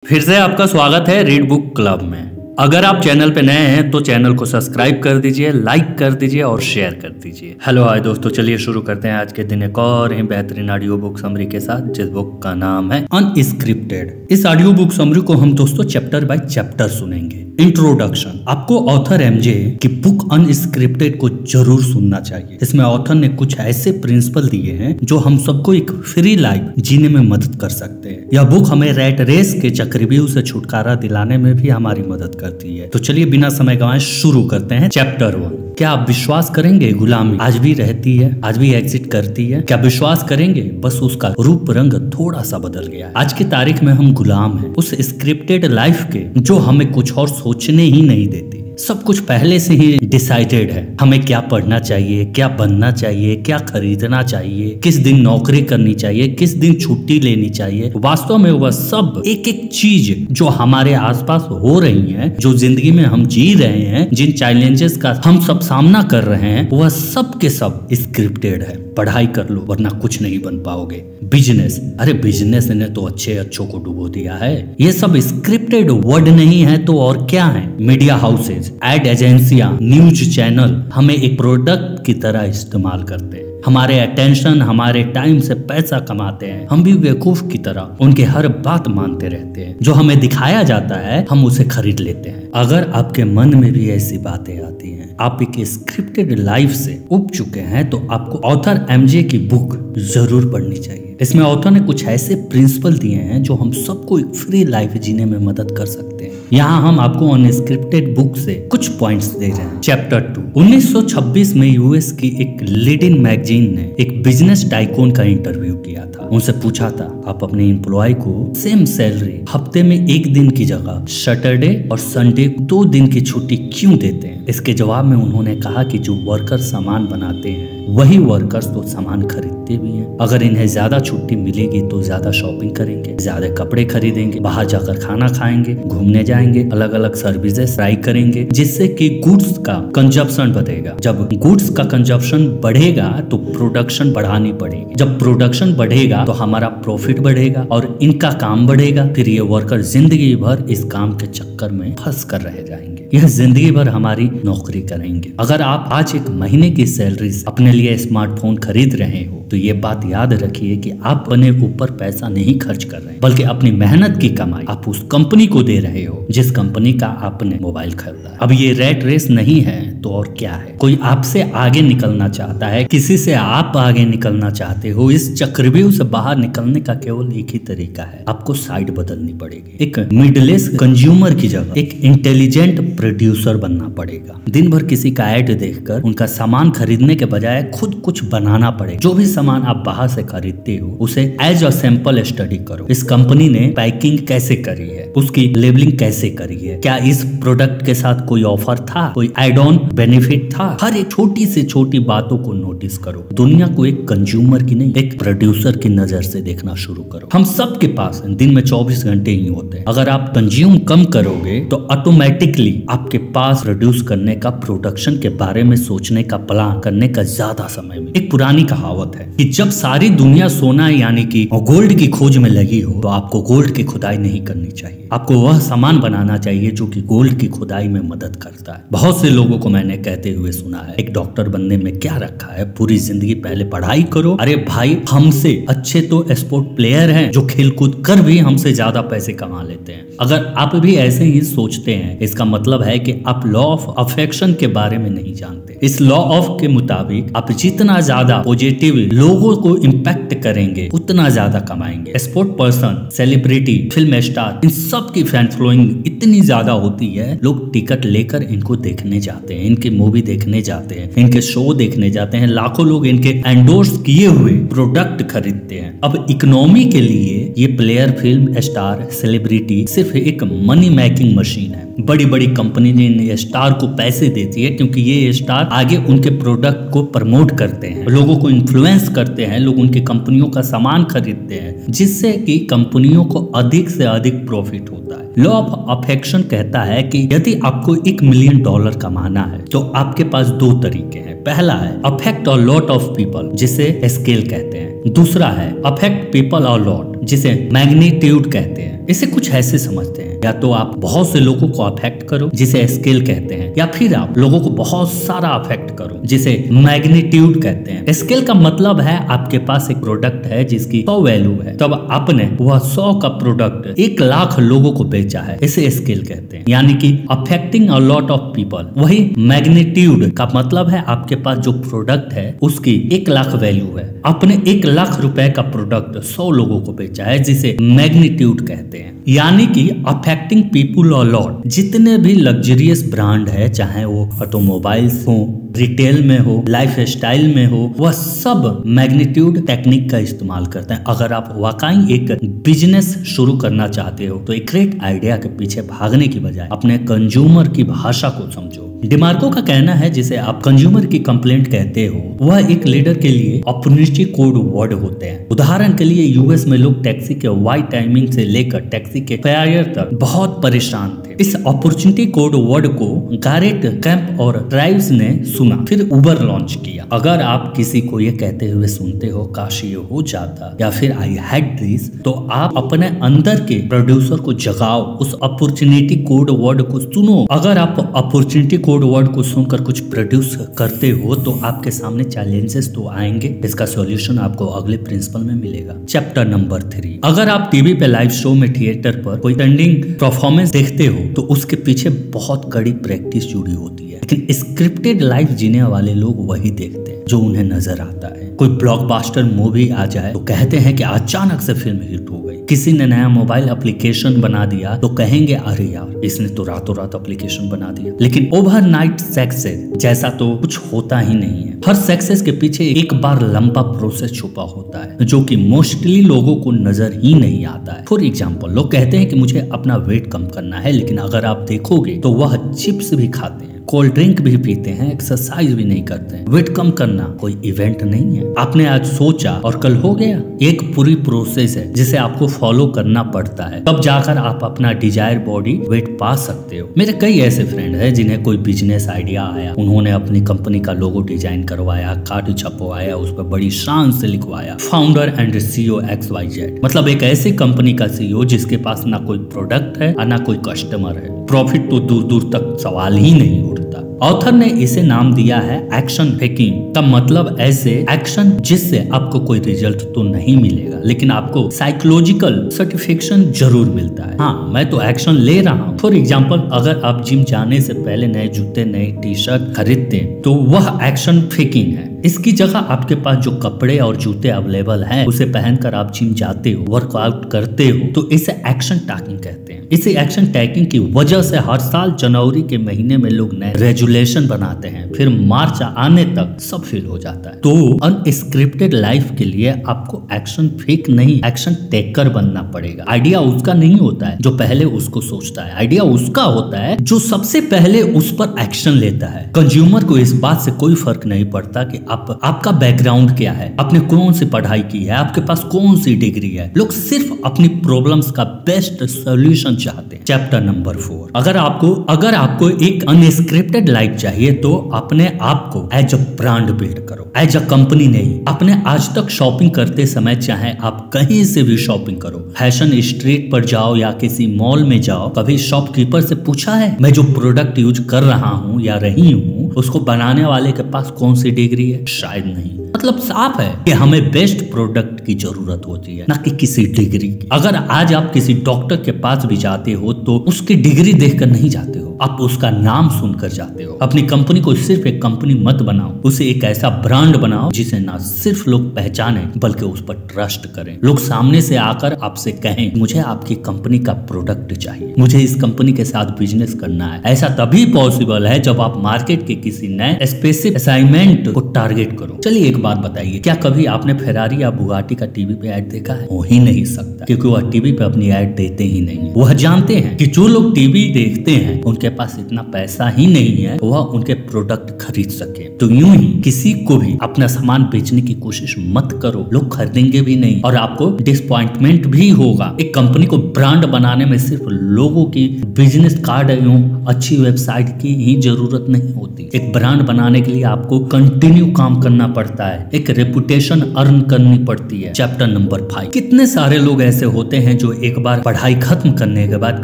फिर से आपका स्वागत है रीड बुक क्लब में। अगर आप चैनल पे नए हैं तो चैनल को सब्सक्राइब कर दीजिए, लाइक कर दीजिए और शेयर कर दीजिए। हेलो हाय दोस्तों, चलिए शुरू करते हैं आज के दिन एक और ही बेहतरीन ऑडियो बुक समरी के साथ, जिस बुक का नाम है अनस्क्रिप्टेड। इस ऑडियो बुक समरी को हम दोस्तों चैप्टर बाय चैप्टर सुनेंगे। इंट्रोडक्शन। आपको ऑथर एमजे की बुक अनस्क्रिप्टेड को जरूर सुनना चाहिए। इसमें ऑथर ने कुछ ऐसे प्रिंसिपल दिए हैं जो हम सबको एक फ्री लाइफ जीने में मदद कर सकते हैं। यह बुक हमें रैट रेस के चक्रव्यूह से छुटकारा दिलाने में भी हमारी मदद करती है। तो चलिए बिना समय गंवाए शुरू करते हैं। चैप्टर 1। क्या आप विश्वास करेंगे गुलामी आज भी रहती है, आज भी एग्जिस्ट करती है? क्या विश्वास करेंगे बस उसका रूप रंग थोड़ा सा बदल गया? आज की तारीख में हम गुलाम हैं उस स्क्रिप्टेड लाइफ के जो हमें कुछ और सोचने ही नहीं देती। सब कुछ पहले से ही डिसाइडेड है। हमें क्या पढ़ना चाहिए, क्या बनना चाहिए, क्या खरीदना चाहिए, किस दिन नौकरी करनी चाहिए, किस दिन छुट्टी लेनी चाहिए। वास्तव में वह सब एक एक चीज जो हमारे आसपास हो रही है, जो जिंदगी में हम जी रहे हैं, जिन चैलेंजेस का हम सब सामना कर रहे हैं, वह सब के सब स्क्रिप्टेड है। पढ़ाई कर लो वरना कुछ नहीं बन पाओगे। बिजनेस, अरे बिजनेस ने तो अच्छों को डुबो दिया है। ये सब स्क्रिप्टेड वर्ड नहीं है तो और क्या है? मीडिया हाउसेज, एड एजेंसियां, न्यूज चैनल हमें एक प्रोडक्ट की तरह इस्तेमाल करते हैं। हमारे अटेंशन, हमारे टाइम से पैसा कमाते हैं। हम भी बेवकूफ की तरह उनके हर बात मानते रहते हैं। जो हमें दिखाया जाता है हम उसे खरीद लेते हैं। अगर आपके मन में भी ऐसी बातें आती हैं, आप एक स्क्रिप्टेड लाइफ से उब चुके हैं, तो आपको ऑथर एमजे की बुक जरूर पढ़नी चाहिए। इसमें ऑथर ने कुछ ऐसे प्रिंसिपल दिए हैं जो हम सबको एक फ्री लाइफ जीने में मदद कर सकते हैं। यहाँ हम आपको अनस्क्रिप्टेड बुक से कुछ पॉइंट्स दे रहे हैं। चैप्टर 2। 1926 में यूएस की एक लीडिंग मैगजीन ने एक बिजनेस टाइकून का इंटरव्यू किया था। उनसे पूछा था, आप अपने एम्प्लॉय को सेम सैलरी हफ्ते में 1 दिन की जगह सैटरडे और संडे 2 दिन की छुट्टी क्यों देते हैं? इसके जवाब में उन्होंने कहा कि जो वर्कर सामान बनाते हैं वही वर्कर्स तो सामान खरीदते भी हैं। अगर इन्हें ज्यादा छुट्टी मिलेगी तो ज्यादा शॉपिंग करेंगे, ज्यादा कपड़े खरीदेंगे, बाहर जाकर खाना खाएंगे, घूमने जाएंगे, अलग अलग सर्विसेज ट्राई करेंगे, जिससे कि गुड्स का कंजप्शन बढ़ेगा। जब गुड्स का कंजप्शन बढ़ेगा तो प्रोडक्शन बढ़ानी पड़ेगी। जब प्रोडक्शन बढ़ेगा तो हमारा प्रॉफिट बढ़ेगा और इनका काम बढ़ेगा। फिर ये वर्कर जिंदगी भर इस काम के चक्कर में फंस कर रह जाएंगे। यह जिंदगी भर हमारी नौकरी करेंगे। अगर आप आज एक महीने की सैलरी अपने लिए स्मार्टफोन खरीद रहे हो तो ये बात याद रखिए कि आप अपने ऊपर पैसा नहीं खर्च कर रहे हैं, बल्कि अपनी मेहनत की कमाई आप उस कंपनी को दे रहे हो जिस कंपनी का आपने मोबाइल खरीदा। अब ये रैट रेस नहीं है तो और क्या है? कोई आपसे आगे निकलना चाहता है, किसी से आप आगे निकलना चाहते हो। इस चक्रव्यूह से बाहर निकलने का केवल एक ही तरीका है, आपको साइड बदलनी पड़ेगी। एक मिडलेस कंज्यूमर की जगह एक इंटेलिजेंट प्रोड्यूसर बनना पड़ेगा। दिन भर किसी का ऐड देखकर उनका सामान खरीदने के बजाय खुद कुछ बनाना पड़ेगा। जो भी सामान आप बाहर से खरीदते हो उसे एज अ सैंपल स्टडी करो। इस कंपनी ने पैकिंग कैसे करी है, उसकी लेबलिंग कैसे करी है, क्या इस प्रोडक्ट के साथ कोई ऑफर था, कोई एड ऑन बेनिफिट था। हर एक छोटी से छोटी बातों को नोटिस करो। दुनिया को एक कंज्यूमर की नहीं, एक प्रोड्यूसर की नजर से देखना शुरू करो। हम सब के पास दिन में 24 घंटे ही होते हैं। अगर आप कंज्यूम कम करोगे तो ऑटोमेटिकली आपके पास प्रोड्यूस करने का, प्रोडक्शन के बारे में सोचने का, प्लान करने का ज्यादा समय मिले। एक पुरानी कहावत है कि जब सारी दुनिया सोना यानी कि गोल्ड की खोज में लगी हो तो आपको गोल्ड की खुदाई नहीं करनी चाहिए। आपको वह सामान बनाना चाहिए जो कि गोल्ड की खुदाई में मदद करता है। बहुत से लोगों को मैंने कहते हुए सुना है, एक डॉक्टर बनने में क्या रखा है, पूरी जिंदगी पहले पढ़ाई करो। अरे भाई, हमसे अच्छे तो स्पोर्ट प्लेयर हैं जो खेल कूद कर भी हमसे ज्यादा पैसे कमा लेते हैं। अगर आप भी ऐसे ही सोचते हैं, इसका मतलब है कि आप लॉ ऑफ अफेक्शन के बारे में नहीं जानते। इस लॉ ऑफ के मुताबिक आप जितना ज्यादा पॉजिटिव लोगों को इम्पैक्ट करेंगे उतना ज्यादा कमाएंगे। Sport person, celebrity, film star, इन सब की फैन फॉलोइंग इतनी ज्यादा होती है, लोग टिकट लेकर इनको देखने जाते हैं, इनकी मूवी देखने जाते हैं, इनके शो देखने जाते हैं। लाखों लोग इनके एंडोर्स किए हुए प्रोडक्ट खरीदते हैं। अब इकोनॉमी के लिए ये प्लेयर, फिल्म स्टार, सेलिब्रिटी सिर्फ एक मनी मेकिंग मशीन है। बड़ी बड़ी कंपनी ने स्टार को पैसे देती है क्योंकि ये स्टार आगे उनके प्रोडक्ट को प्रमोट करते हैं, लोगों को इन्फ्लुएंस करते हैं, लोग उनकी कंपनियों का सामान खरीदते हैं, जिससे कि कंपनियों को अधिक से अधिक प्रॉफिट होता है। लॉ ऑफ अफेक्शन कहता है कि यदि आपको $1 मिलियन कमाना है तो आपके पास 2 तरीके हैं। पहला है affect a lot of people, जिसे स्केल कहते हैं। हैं। दूसरा है अफेक्ट पीपल अ लॉट, जिसे मैग्नीट्यूड कहते हैं। इसे कुछ ऐसे समझते हैं, या तो आप बहुत से लोगों को अफेक्ट करो जिसे स्केल कहते हैं, या फिर आप लोगों को बहुत सारा अफेक्ट करो जिसे मैग्नीट्यूड कहते हैं। स्केल का मतलब है आपके पास एक प्रोडक्ट है जिसकी 100 वैल्यू है, तब आपने वह 100 का प्रोडक्ट 1 लाख लोगों को बेचा है, इसे स्केल कहते हैं, यानी कि affecting a lot of people. वही मैग्नीट्यूड का मतलब है आपके पास जो प्रोडक्ट है उसकी 1 लाख वैल्यू है, आपने 1 लाख रुपए का प्रोडक्ट 100 लोगों को बेचा है, जिसे मैग्नीट्यूड कहते हैं। यानी कि अफेक्टिंग पीपल अ लॉट। जितने भी लग्जरियस ब्रांड है, चाहे वो ऑटोमोबाइल्स हो, रिटेल में हो, लाइफ स्टाइल में हो, वह सब मैग्नीट्यूड टेक्निक का इस्तेमाल करते हैं। अगर आप वाकई एक बिजनेस शुरू करना चाहते हो तो एक ग्रेट आइडिया के पीछे भागने की बजाय अपने कंज्यूमर की भाषा को समझो। डिमार्को का कहना है, जिसे आप कंज्यूमर की कंप्लेंट कहते हो, वह एक लीडर के लिए अपॉर्चुनिटी कोड वर्ड होते हैं। उदाहरण के लिए यूएस में लोग टैक्सी के वाई टाइमिंग से लेकर टैक्सी के फेयर तक बहुत परेशान थे। इस अपॉर्चुनिटी कोड वर्ड को गारेट कैंप और ट्राइब्स ने सुना, फिर उबर लॉन्च किया। अगर आप किसी को ये कहते हुए सुनते हो काश ये हो जाता, या फिर आई हैड दिस, तो आप अपने अंदर के प्रोड्यूसर को जगाओ, उस अपॉर्चुनिटी कोड वर्ड को सुनो। अगर आप अपॉर्चुनिटी कोड वर्ड को सुनकर कुछ प्रोड्यूस करते हो तो आपके सामने चैलेंजेस तो आएंगे। इसका सॉल्यूशन आपको अगले प्रिंसिपल में मिलेगा। Chapter number 3। अगर आप टीवी पे लाइव शो में थिएटर पर कोई ट्रेंडिंग परफॉर्मेंस देखते हो तो उसके पीछे बहुत कड़ी प्रैक्टिस जुड़ी होती है, लेकिन स्क्रिप्टेड लाइफ जीने वाले लोग वही देखते हैं जो उन्हें नजर आता है। कोई ब्लॉकबस्टर मूवी आ जाए तो कहते हैं कि अचानक से फिल्म हिट हो गई। किसी ने नया मोबाइल एप्लीकेशन बना दिया तो कहेंगे अरे यार इसने तो रातों रात एप्लीकेशन बना दिया। लेकिन ओवरनाइट सक्सेस जैसा तो कुछ होता ही नहीं है। हर सक्सेस के पीछे एक बार लंबा प्रोसेस छुपा होता है जो कि मोस्टली लोगों को नजर ही नहीं आता है। फॉर एग्जाम्पल, लोग कहते हैं कि मुझे अपना वेट कम करना है, लेकिन अगर आप देखोगे तो वह चिप्स भी खाते हैं, कोल्ड ड्रिंक भी पीते हैं, एक्सरसाइज भी नहीं करते हैं। वेट कम करना कोई इवेंट नहीं है, आपने आज सोचा और कल हो गया। एक पूरी प्रोसेस है जिसे आपको फॉलो करना पड़ता है, तब जाकर आप अपना डिजायर बॉडी वेट पा सकते हो। मेरे कई ऐसे फ्रेंड हैं जिन्हें कोई बिजनेस आइडिया आया, उन्होंने अपनी कंपनी का लोगो डिजाइन करवाया, कार्ड छपवाया, उस पर बड़ी शान से लिखवाया फाउंडर एंड CEO XYZ। मतलब एक ऐसी कंपनी का CEO जिसके पास ना कोई प्रोडक्ट है और ना कोई कस्टमर है। प्रॉफिट तो दूर दूर तक सवाल ही नहीं उठता। ऑथर ने इसे नाम दिया है एक्शन फेकिंग का मतलब ऐसे एक्शन जिससे आपको कोई रिजल्ट तो नहीं मिलेगा, लेकिन आपको साइकोलॉजिकल सर्टिफिकेशन जरूर मिलता है। हाँ, मैं तो एक्शन ले रहा हूँ। फॉर एग्जाम्पल, अगर आप जिम जाने से पहले नए जूते, नई टी-शर्ट खरीदते हैं तो वह एक्शन फेकिंग है। इसकी जगह आपके पास जो कपड़े और जूते अवेलेबल हैं उसे पहनकर आप जिम जाते हो, वर्कआउट करते हो, तो इसे एक्शन टैगिंग कहते हैं। इसी एक्शन टैगिंग की वजह से हर साल जनवरी के महीने में लोग नए रेजुलेशन बनाते हैं, फिर मार्च आने तक सब फेल हो जाता है। तो अनस्क्रिप्टेड लाइफ के लिए आपको एक्शन फेक नहीं, एक्शन टेकर बनना पड़ेगा। आइडिया उसका नहीं होता है जो पहले उसको सोचता है, आइडिया उसका होता है जो सबसे पहले उस पर एक्शन लेता है। कंज्यूमर को इस बात से कोई फर्क नहीं पड़ता कि आपका बैकग्राउंड क्या है, आपने कौन सी पढ़ाई की है, आपके पास कौन सी डिग्री है। लोग सिर्फ अपनी प्रॉब्लम्स का बेस्ट सॉल्यूशन चाहते हैं। Chapter number 4। अगर आपको एक अनस्क्रिप्टेड लाइफ चाहिए तो अपने आप को एज अ ब्रांड बिल्ड करो, एज अ कंपनी नहीं। अपने आज तक शॉपिंग करते समय चाहे आप कहीं से भी शॉपिंग करो, फैशन स्ट्रीट पर जाओ या किसी मॉल में जाओ, कभी शॉपकीपर से पूछा है मैं जो प्रोडक्ट यूज कर रहा हूँ या रही हूँ उसको बनाने वाले के पास कौन सी डिग्री है? शायद नहीं। मतलब साफ है कि हमें बेस्ट प्रोडक्ट की जरूरत होती है, ना कि किसी डिग्री की। अगर आज आप किसी डॉक्टर के पास भी जाते हो तो उसकी डिग्री देखकर नहीं जाते हो, आप उसका नाम सुनकर जाते हो। अपनी कंपनी को सिर्फ एक कंपनी मत बनाओ, उसे एक ऐसा ब्रांड बनाओ जिसे ना सिर्फ लोग पहचाने बल्कि उस पर ट्रस्ट करें। लोग सामने से आकर आपसे कहें मुझे आपकी कंपनी का प्रोडक्ट चाहिए, मुझे इस कंपनी के साथ बिजनेस करना है। ऐसा तभी पॉसिबल है जब आप मार्केट के किसी नए स्पेसिफिक असाइनमेंट को टारगेट करो। चलिए एक बात बताइए, क्या कभी आपने फेरारी या बुगाटी का टीवी पे ऐड देखा है? हो ही नहीं सकता, क्योंकि वह टीवी पे अपनी ऐड देते ही नहीं। वह जानते हैं कि जो लोग टीवी देखते हैं उनके पास इतना पैसा ही नहीं है वह उनके प्रोडक्ट खरीद सके। तो यूं ही किसी को भी अपना सामान बेचने की कोशिश मत करो, लोग खरीदेंगे भी नहीं और आपको डिसअपॉइंटमेंट भी होगा। एक कंपनी को ब्रांड बनाने में सिर्फ लोगों की बिजनेस कार्ड एवं अच्छी वेबसाइट की ही जरूरत नहीं होती। एक ब्रांड बनाने के लिए आपको कंटिन्यू काम करना पड़ता है, एक रेपुटेशन अर्न करनी पड़ती है। Chapter number 5। कितने सारे लोग ऐसे होते हैं जो एक बार पढ़ाई खत्म करने के बाद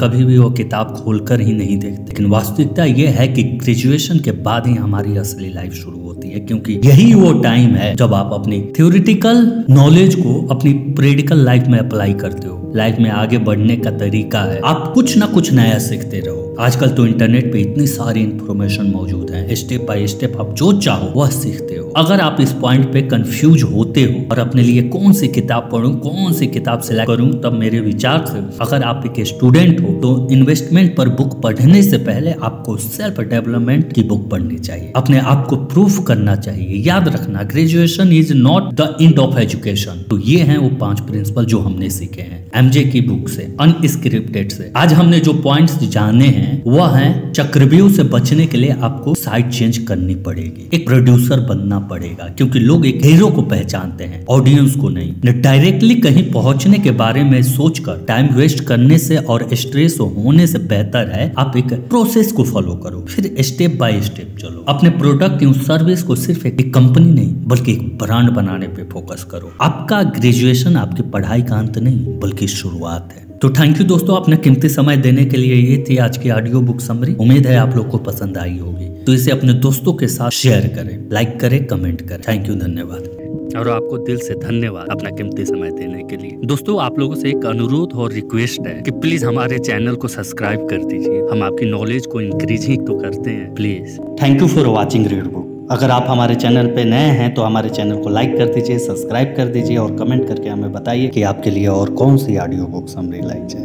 कभी भी वो किताब खोलकर ही नहीं देखते, लेकिन वास्तविकता ये है कि ग्रेजुएशन के बाद ही हमारी असली लाइफ शुरू होती है, क्योंकि यही वो टाइम है जब आप अपनी थ्योरेटिकल नॉलेज को अपनी प्रैक्टिकल लाइफ में अप्लाई करते हो। लाइफ में आगे बढ़ने का तरीका है आप कुछ ना कुछ नया सीखते रहो। आजकल तो इंटरनेट पे इतनी सारी इंफॉर्मेशन मौजूद है, स्टेप बाय स्टेप आप जो चाहो वह सीखते हो। अगर आप इस पॉइंट पे कंफ्यूज होते हो और अपने लिए कौन सी किताब पढूं, कौन सी किताब सिलेक्ट करूं, तब मेरे विचार से अगर आप एक स्टूडेंट हो तो इन्वेस्टमेंट पर बुक पढ़ने से पहले आपको सेल्फ डेवलपमेंट की बुक पढ़नी चाहिए, अपने आप को प्रूफ करना चाहिए। याद रखना, graduation is not the end of education. तो ये हैं वो 5 प्रिंसिपल जो हमने सीखे हैं एमजे की बुक से, अनस्क्रिप्टेड से। आज हमने जो पॉइंट्स जाने हैं वह है चक्रव्यूह से बचने के लिए आपको साइड चेंज करनी पड़ेगी, एक प्रोड्यूसर बनना पड़ेगा, क्योंकि लोग एक हीरो को पहचानते हैं, ऑडियंस को नहीं। डायरेक्टली कहीं पहुंचने के बारे में सोचकर टाइम वेस्ट करने से और स्ट्रेस होने से बेहतर है आप एक प्रोसेस को फॉलो करो, फिर स्टेप बाय स्टेप चलो। अपने प्रोडक्ट या सर्विस को सिर्फ एक कंपनी नहीं बल्कि एक ब्रांड बनाने पे फोकस करो। आपका ग्रेजुएशन आपकी पढ़ाई का अंत नहीं बल्कि शुरुआत है। तो थैंक यू दोस्तों, अपना कीमती समय देने के लिए। ये थी आज की ऑडियो बुक समरी। उम्मीद है आप लोग को पसंद आई होगी, तो इसे अपने दोस्तों के साथ शेयर करें, लाइक करें, कमेंट करें। थैंक यू, धन्यवाद। और आपको दिल से धन्यवाद अपना कीमती समय देने के लिए। दोस्तों, आप लोगों से एक अनुरोध और रिक्वेस्ट है कि प्लीज हमारे चैनल को सब्सक्राइब कर दीजिए। हम आपकी नॉलेज को इंक्रीज ही तो करते हैं, please. Thank you for watching read book. अगर आप हमारे चैनल पे नए हैं तो हमारे चैनल को लाइक कर दीजिए, सब्सक्राइब कर दीजिए और कमेंट करके हमें बताइए कि आपके लिए और कौन सी ऑडियो बुक समरी लाई जाए।